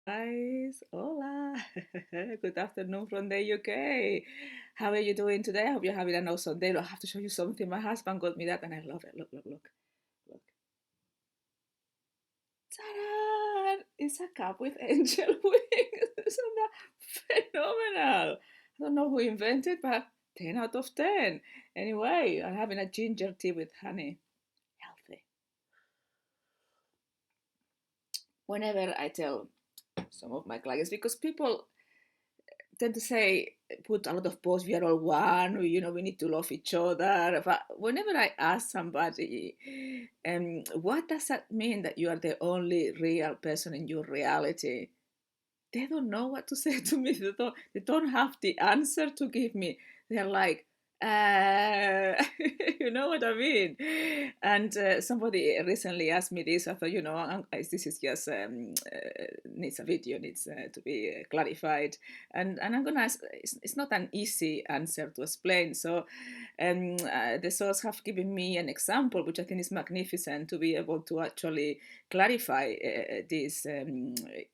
Guys, hola. Good afternoon from the UK. How are you doing today? I hope you're having an awesome day. I have to show you something. My husband got me that and I love it. Look, look, look, look. Ta-da! It's a cup with angel wings. Isn't that phenomenal? I don't know who invented, but 10 out of 10. Anyway, I'm having a ginger tea with honey. Healthy. Whenever I tell some of my clients, because people tend to say put a lot of posts, we are all one, we need to love each other, but whenever I ask somebody, what does that mean that you are the only real person in your reality, they don't know what to say to me. They don't have the answer to give me. They're like, you know what I mean? And somebody recently asked me this. I thought, this is just needs a video, needs to be clarified. And I'm gonna ask. It's not an easy answer to explain. So, the source have given me an example, which I think is magnificent to be able to actually clarify this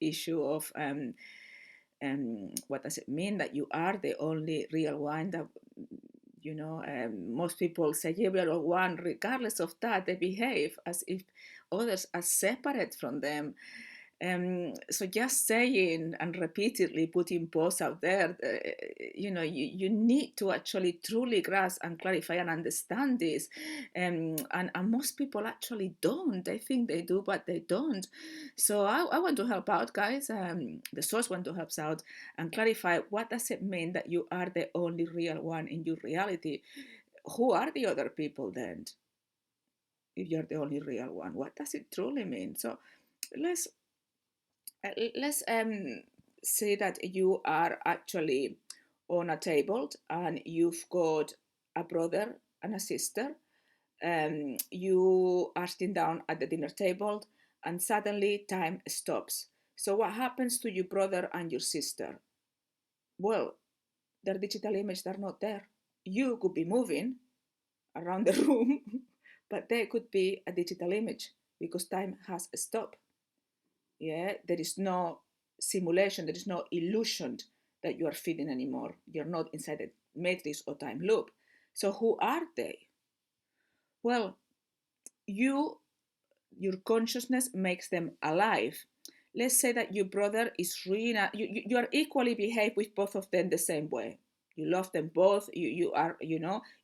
issue of what does it mean that you are the only real one. That most people say, yeah, we are all one. Regardless of that, they behave as if others are separate from them. So just saying and repeatedly putting posts out there, you need to actually truly grasp and clarify and understand this. And most people actually don't. They think they do, but they don't. So I want to help out, guys. The source want to help out and clarify, what does it mean that you are the only real one in your reality? Who are the other people then? If you're the only real one, what does it truly mean? So let's let's say that you are actually on a table and you've got a brother and a sister. You are sitting down at the dinner table and suddenly time stops. So what happens to your brother and your sister? Well, their digital images are not there. You could be moving around the room, but there could be a digital image because time has stopped. Yeah, there is no simulation, there is no illusion that you are feeding anymore. You're not inside a matrix or time loop. So who are they? Well, you your consciousness makes them alive. Let's say that your brother is really you are equally behave with both of them the same way. You love them both. You are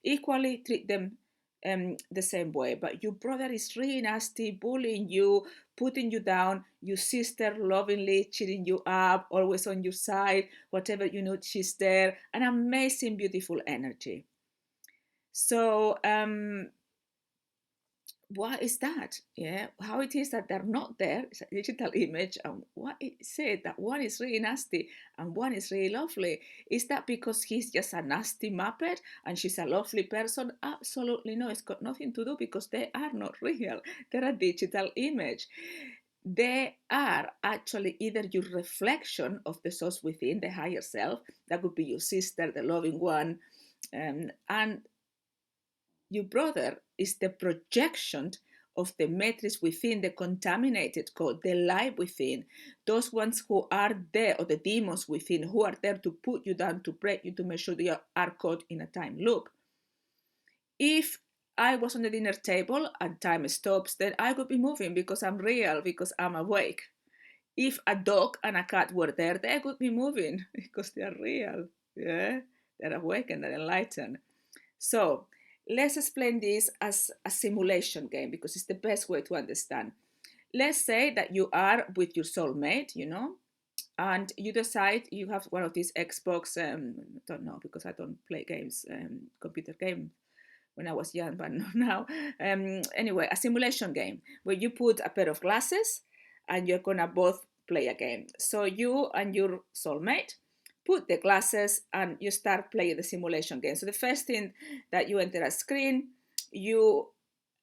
equally treat them the same way. But your brother is really nasty, bullying you, putting you down. Your sister lovingly cheering you up, always on your side. Whatever she's there. An amazing, beautiful energy. So what is that? Yeah, how it is that they're not there? It's a digital image, and what it said that one is really nasty and one is really lovely. Is that because he's just a nasty muppet and she's a lovely person? Absolutely no. It's got nothing to do because they are not real. They're a digital image. They are actually either your reflection of the source within, the higher self. That would be your sister, the loving one, and your brother is the projection of the matrix within, the contaminated code, the lie within, those ones who are there, or the demons within, who are there to put you down, to break you, to make sure that you are caught in a time loop. If I was on the dinner table and time stops, then I would be moving because I'm real, because I'm awake. If a dog and a cat were there, they would be moving because they are real. Yeah, they're awake and they're enlightened. So let's explain this as a simulation game because it's the best way to understand. Let's say that you are with your soulmate, and you decide you have one of these Xbox, don't know because I don't play games, computer games when I was young, but not now. Anyway, a simulation game where you put a pair of glasses and you're gonna both play a game. So you and your soulmate put the glasses and you start playing the simulation game. So the first thing that you enter a screen, you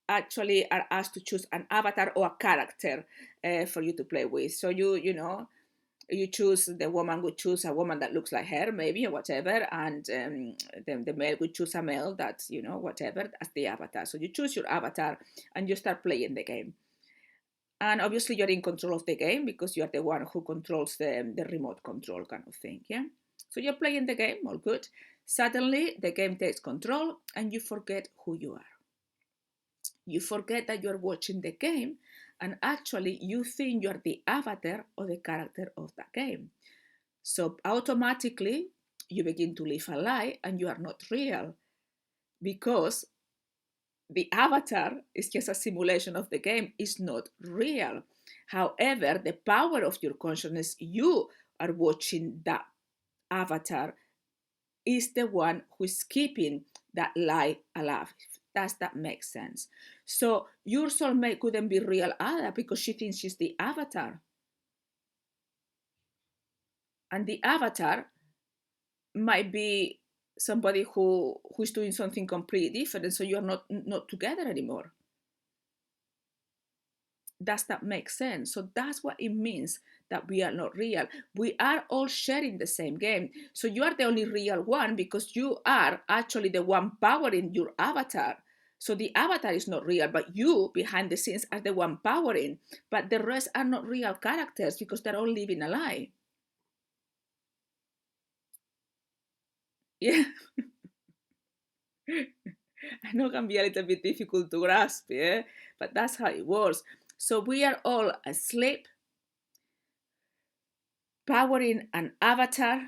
actually are asked to choose an avatar or a character for you to play with. So you choose, the woman would choose a woman that looks like her, maybe, or whatever, and then the male would choose a male that's, whatever, as the avatar. So you choose your avatar and you start playing the game. And obviously you're in control of the game because you're the one who controls the remote control kind of thing, yeah? So you're playing the game, all good. Suddenly the game takes control and you forget who you are. You forget that you're watching the game, and actually you think you're the avatar or the character of the game. So automatically you begin to live a lie and you are not real, because the avatar is just a simulation of the game, is not real. However, the power of your consciousness, you are watching that avatar, is the one who is keeping that lie alive. Does that make sense? So your soulmate couldn't be real either because she thinks she's the avatar. And the avatar might be somebody who's doing something completely different, so you're not together anymore. Does that make sense? So that's what it means that we are not real. We are all sharing the same game. So you are the only real one because you are actually the one powering your avatar. So the avatar is not real, but you behind the scenes are the one powering. But the rest are not real characters because they're all living a lie. Yeah. I know it can be a little bit difficult to grasp, yeah? But that's how it works. So we are all asleep, powering an avatar,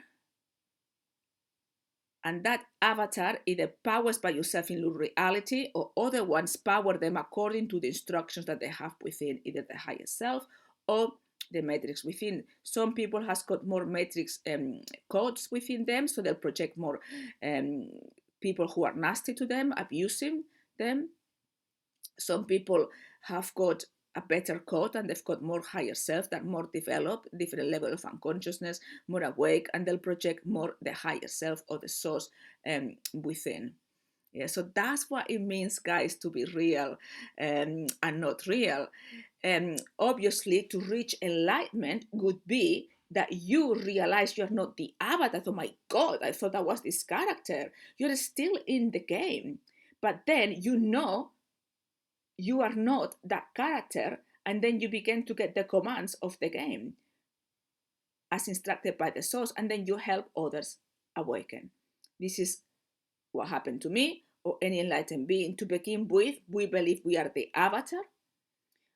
and that avatar either powers by yourself in your reality, or other ones power them according to the instructions that they have within either the higher self or the matrix within. Some people has got more matrix codes within them, so they'll project more people who are nasty to them, abusing them. Some people have got a better code and they've got more higher self, that more developed, different level of unconsciousness, more awake, and they'll project more the higher self or the source within. Yeah, so that's what it means, guys, to be real and not real. Obviously, to reach enlightenment would be that you realize you're not the avatar. Oh my God, I thought I was this character. You're still in the game. But then you know you are not that character, and then you begin to get the commands of the game as instructed by the source, and then you help others awaken. This is what happened to me or any enlightened being. To begin with, we believe we are the avatar,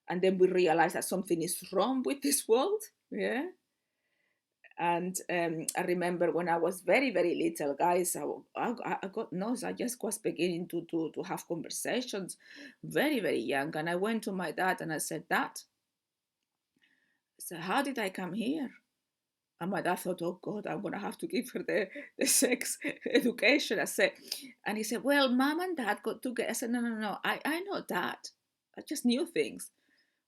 and then we realize that something is wrong with this world. Yeah. And I remember when I was very, very little, guys, I got knows. I just was beginning to have conversations very, very young. And I went to my dad and I said, Dad, so how did I come here? And my dad thought, oh God, I'm gonna have to give her the sex education. I said, and he said, well, mom and dad got together. I said, no, I know that. I just knew things.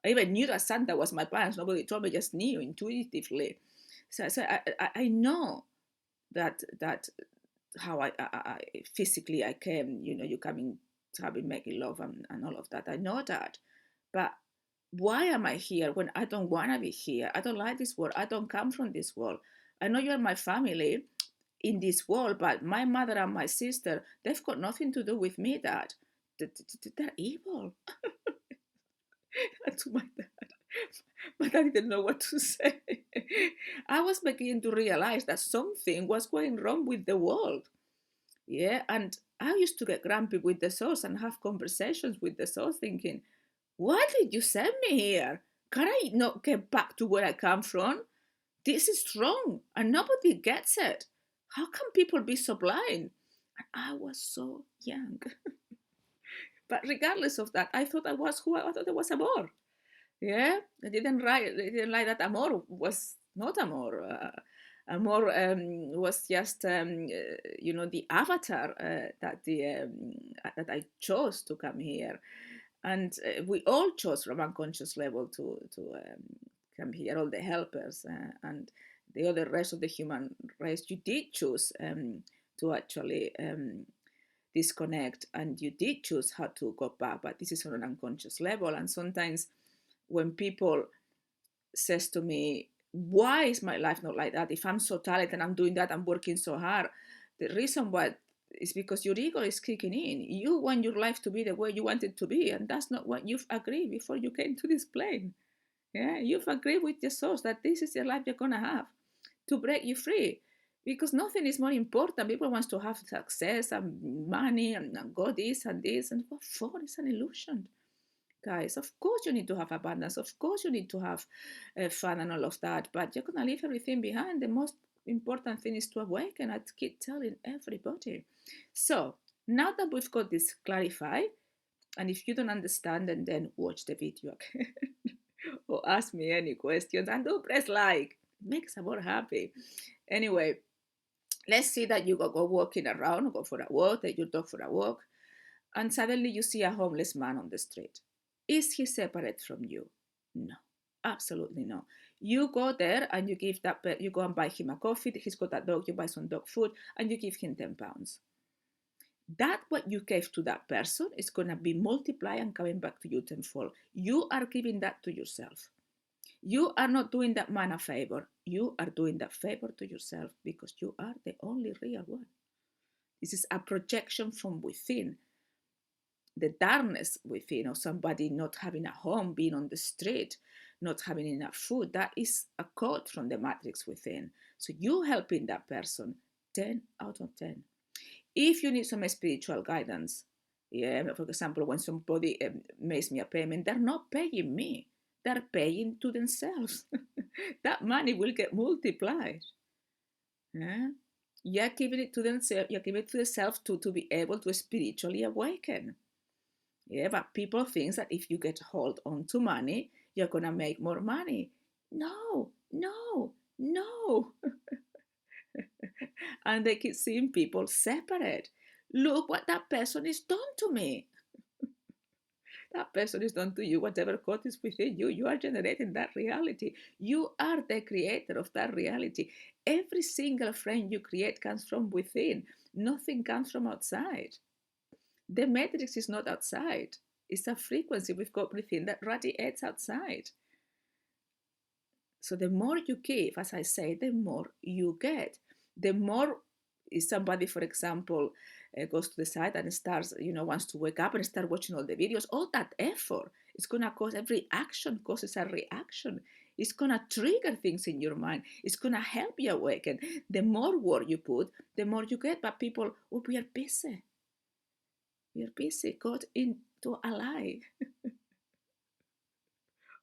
I even knew that Santa was my parents. Nobody told me, just knew intuitively. So I said, I know that how I physically I came, you coming to having making love and all of that. I know that. But why am I here when I don't want to be here? I don't like this world. I don't come from this world. I know you're my family in this world, but my mother and my sister, they've got nothing to do with me, Dad. They're evil. To my dad. But I didn't know what to say. I was beginning to realize that something was going wrong with the world. Yeah, and I used to get grumpy with the source and have conversations with the source thinking, why did you send me here? Can I not get back to where I come from? This is wrong and nobody gets it. How can people be so blind? And I was so young. But regardless of that, I thought I was who I thought I was Amor. Yeah, I didn't like that Amor was not Amor. Amor was just, the avatar that I chose to come here, and we all chose from unconscious level to come here. All the helpers and the other rest of the human race, you did choose to actually disconnect, and you did choose how to go back. But this is on an unconscious level, and sometimes when people says to me, why is my life not like that? If I'm so talented and I'm doing that, I'm working so hard. The reason why is because your ego is kicking in. You want your life to be the way you want it to be, and that's not what you've agreed before you came to this plane. Yeah, you've agreed with your source that this is the life you're gonna have to break you free. Because nothing is more important. People want to have success and money and go this and this. And what for? It's an illusion, guys. Of course you need to have abundance. Of course you need to have fun and all of that. But you're gonna leave everything behind. The most important thing is to awaken. I keep telling everybody. So now that we've got this clarified, and if you don't understand, then watch the video again or ask me any questions and do press like. It makes Amor happy. Anyway, let's say that you go walking around, go for a walk, take your dog for a walk, and suddenly you see a homeless man on the street. Is he separate from you? No, absolutely no. You go there and you give you go and buy him a coffee. He's got a dog, you buy some dog food, and you give him £10. That what you gave to that person is going to be multiplied and coming back to you tenfold. You are giving that to yourself. You are not doing that man a favor. You are doing that favor to yourself because you are the only real one. This is a projection from within. The darkness within of somebody not having a home, being on the street, not having enough food, that is a code from the matrix within. So you helping that person, 10 out of 10. If you need some spiritual guidance, yeah, for example, when somebody makes me a payment, they're not paying me, they're paying to themselves. That money will get multiplied. Yeah? You're giving it to themselves, you're giving it to yourself to be able to spiritually awaken. Yeah, but people think that if you get hold on to money, you're gonna make more money. No, no, no. And they keep seeing people separate. Look what that person is done to me. That person is done to you. Whatever code is within you, you are generating that reality. You are the creator of that reality. Every single frame you create comes from within. Nothing comes from outside. The matrix is not outside. It's a frequency we've got within that radiates outside. So the more you give, as I say, the more you get. The more if somebody, for example, goes to the site and starts, wants to wake up and start watching all the videos, all that effort is going to cause every action causes a reaction. It's going to trigger things in your mind. It's going to help you awaken. The more work you put, the more you get. But people, oh, we are busy. We are busy, got into a lie.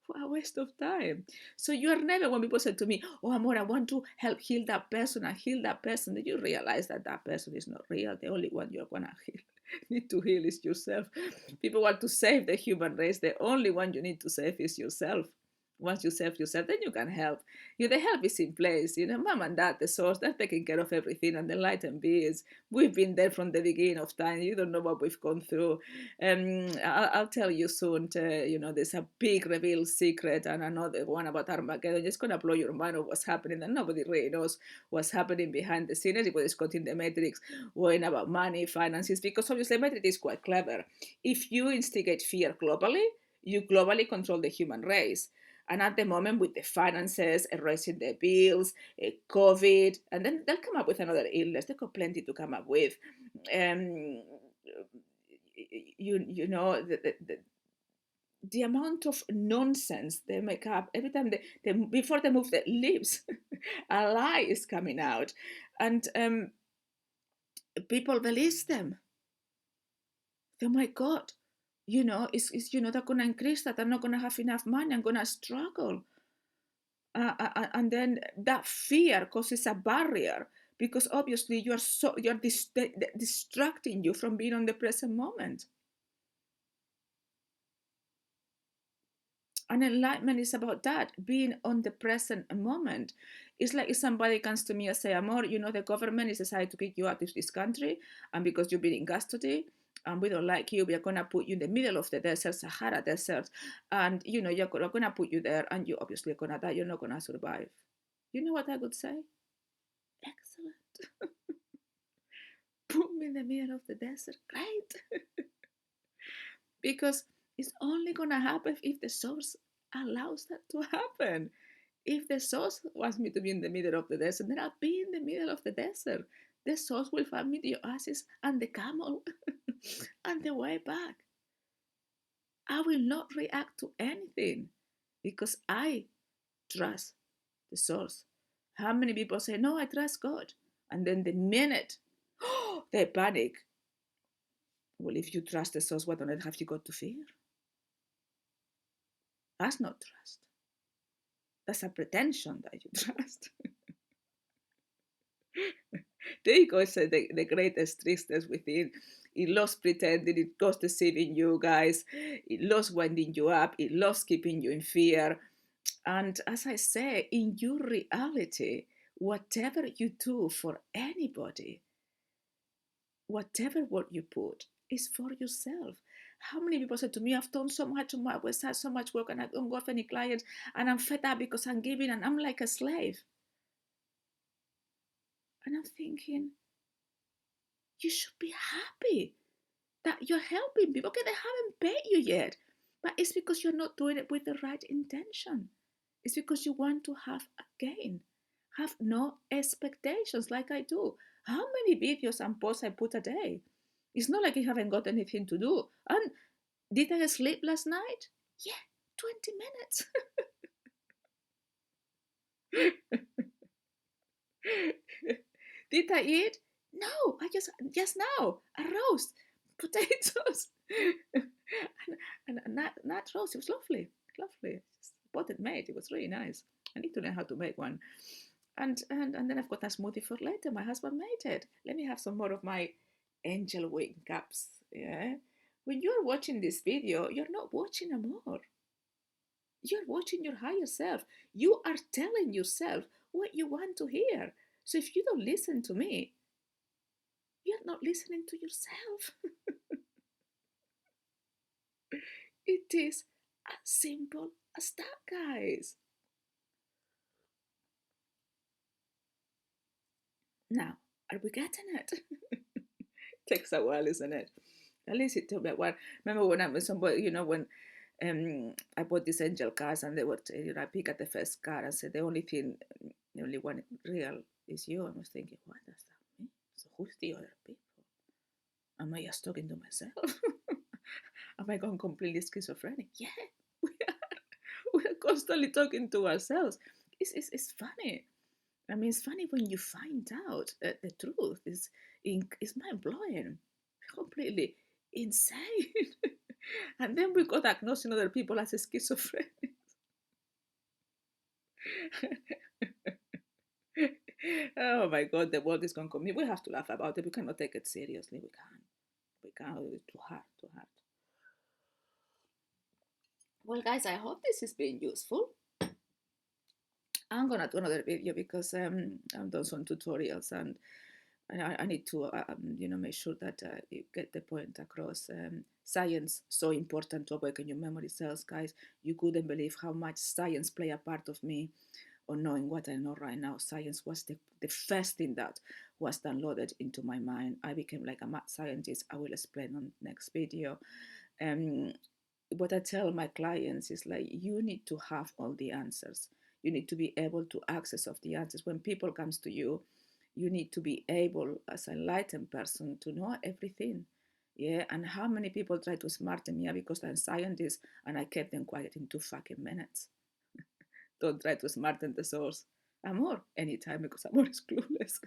What a waste of time. So you are never, when people say to me, oh, Amor, I want to help heal that person and heal that person, then you realize that that person is not real. The only one you're going to heal, need to heal is yourself. People want to save the human race. The only one you need to save is yourself. Once you save yourself, then you can help. The help is in place. Mom and dad, the source, they're taking care of everything. And the light and beings, we've been there from the beginning of time. You don't know what we've gone through. I'll tell you soon. There's a big revealed secret and another one about Armageddon. It's going to blow your mind of what's happening. And nobody really knows what's happening behind the scenes. Everybody's caught in the matrix, worrying about money, finances, because obviously the matrix is quite clever. If you instigate fear globally, you globally control the human race. And at the moment, with the finances, erasing the bills, COVID, and then they'll come up with another illness. They've got plenty to come up with. Um, the amount of nonsense they make up every time before they move their lips, a lie is coming out, and people believe them. Oh my God, they're going to increase that. They're not going to have enough money. I'm going to struggle. And then that fear causes a barrier because obviously you're distracting you from being on the present moment. And enlightenment is about that, being on the present moment. It's like if somebody comes to me and say, Amor, the government is decided to kick you out of this country, and because you've been in custody, and we don't like you, we are going to put you in the middle of the desert, Sahara Desert, and, you're going to put you there, and you obviously are going to die, you're not going to survive. You know what I would say? Excellent. Put me in the middle of the desert. Great. Because it's only going to happen if the source allows that to happen. If the source wants me to be in the middle of the desert, then I'll be in the middle of the desert. The source will find me the oasis and the camel and the way back. I will not react to anything. because I trust the source. How many people say, no, I trust God? And then the minute they panic, well, if you trust the source, what on earth have you got to fear? That's not trust. That's a pretension that you trust. There you go, said the greatest tricksters within. It loves pretending, it loves deceiving you guys, it loves winding you up, it loves keeping you in fear. And as I say, in your reality, whatever you do for anybody, whatever what you put is for yourself. How many people say to me, I've done so much on my website, so much work, and I don't got any clients, and I'm fed up because I'm giving and I'm like a slave. And I'm thinking, you should be happy that you're helping people. Okay, they haven't paid you yet, but it's because you're not doing it with the right intention. It's because you want to have a gain. Have no expectations like I do. How many videos and posts I put a day? It's not like I haven't got anything to do. And did I sleep last night? Yeah, 20 minutes. Did I eat? No, I just now a roast, potatoes, and not roast. It was lovely, lovely. Bought it made. It was really nice. I need to learn how to make one. And then I've got a smoothie for later. My husband made it. Let me have some more of my angel wing cups. Yeah. When you're watching this video, you're not watching Amor. You're watching your higher self. You are telling yourself what you want to hear. So if you don't listen to me, you're not listening to yourself. It is as simple as that, guys. Now, are we getting it? Takes a while, isn't it? At least it took me a while. Remember when I was somebody, when I bought these angel cars and they were, I pick at the first car and said, the only one real is you. I was thinking, what does that mean? So who's the other people? Am I just talking to myself? Am I going completely schizophrenic? Yeah, we are. We are constantly talking to ourselves. It's funny. I mean, it's funny when you find out the truth. It's mind blowing, completely insane. And then we got diagnosing other people as schizophrenic. Oh my God, the world is going to come. We have to laugh about it. We cannot take it seriously. We can't. We can't. It's too hard. Too hard. Well, guys, I hope this has been useful. I'm gonna do another video because I've done some tutorials and I need to make sure that you get the point across. Science so important to awaken your memory cells, guys. You couldn't believe how much science play a part of me on knowing what I know right now. Science was the first thing that was downloaded into my mind. I became like a mad scientist. I will explain on next video. Um, what I tell my clients is like, you need to have all the answers. You need to be able to access of the answers. When people comes to you, you need to be able, as an enlightened person, to know everything. Yeah, and how many people try to smarten me because I'm a scientist and I kept them quiet in 2 fucking minutes. Don't try to smarten the source. Amor, anytime because Amor is clueless.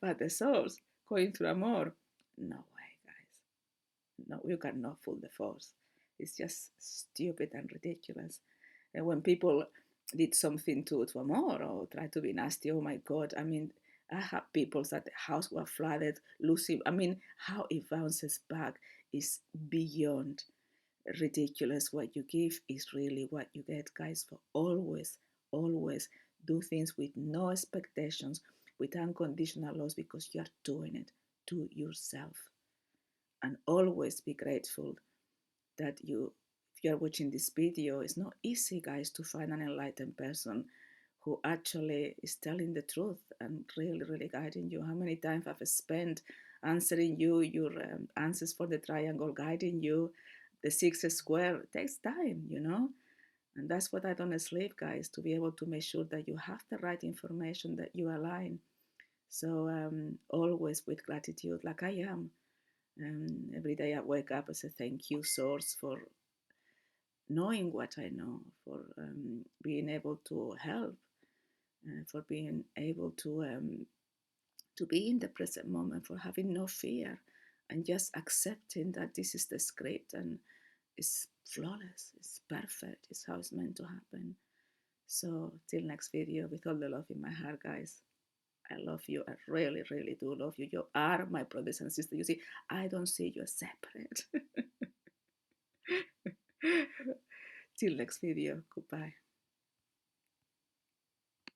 But the source, going through Amor, no way, guys. No, you cannot fool the force. It's just stupid and ridiculous. And when people did something to Amor or try to be nasty, oh my God, I mean, I have people that the house were flooded, losing. I mean, how it bounces back is beyond ridiculous. What you give is really what you get, guys. For always, always do things with no expectations, with unconditional loss because you are doing it to yourself. And always be grateful that if you're watching this video, it's not easy, guys, to find an enlightened person who actually is telling the truth and really, really guiding you. How many times I've spent answering you, your answers for the triangle, guiding you, the six square. It takes time. And that's what I don't sleep, guys, to be able to make sure that you have the right information, that you align. So always with gratitude, like I am. Every day I wake up, I say thank you, Source, for knowing what I know, for being able to help, for being able to be in the present moment, for having no fear and just accepting that this is the script and it's flawless, it's perfect, it's how it's meant to happen. So till next video, with all the love in my heart, guys. I love you. I really, really do love you. You are my brothers and sisters. You see, I don't see you as separate. Till next video. Goodbye.